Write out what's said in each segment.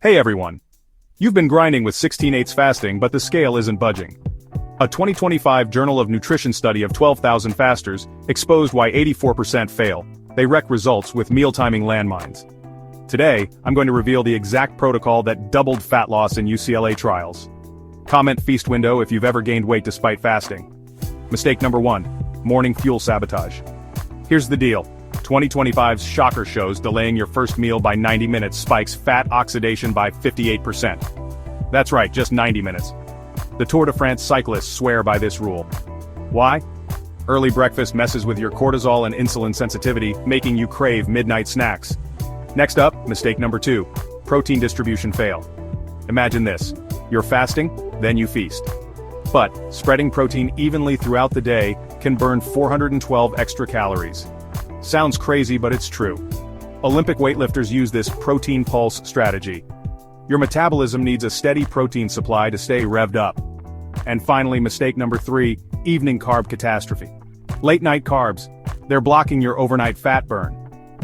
Hey everyone! You've been grinding with 16/8 fasting but the scale isn't budging. A 2025 Journal of Nutrition study of 12,000 fasters exposed why 84% fail. They wreck results with meal timing landmines. Today, I'm going to reveal the exact protocol that doubled fat loss in UCLA trials. Comment feast window if you've ever gained weight despite fasting. Mistake number 1. Morning fuel sabotage. Here's the deal. 2025's shocker shows delaying your first meal by 90 minutes spikes fat oxidation by 58%. That's right, just 90 minutes. The Tour de France cyclists swear by this rule. Why? Early breakfast messes with your cortisol and insulin sensitivity, making you crave midnight snacks. Next up, mistake number 2. Protein distribution fail. Imagine this. You're fasting, then you feast. But, spreading protein evenly throughout the day can burn 412 extra calories. Sounds crazy, but it's true. Olympic weightlifters use this protein pulse strategy. Your metabolism needs a steady protein supply to stay revved up. And finally, mistake number 3, evening carb catastrophe. Late night carbs. They're blocking your overnight fat burn.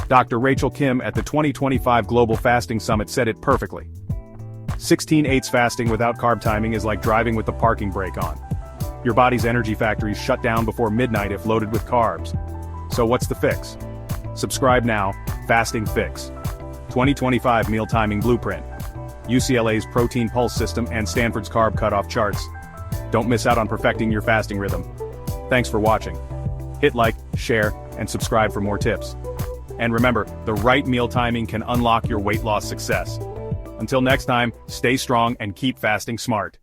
Dr. Rachel Kim at the 2025 Global Fasting Summit said it perfectly. 16/8 fasting without carb timing is like driving with the parking brake on. Your body's energy factories shut down before midnight if loaded with carbs. So what's the fix? Subscribe now, Fasting Fix. 2025 Meal Timing Blueprint. UCLA's Protein Pulse System and Stanford's Carb Cutoff charts. Don't miss out on perfecting your fasting rhythm. Thanks for watching. Hit like, share, and subscribe for more tips. And remember, the right meal timing can unlock your weight loss success. Until next time, stay strong and keep fasting smart.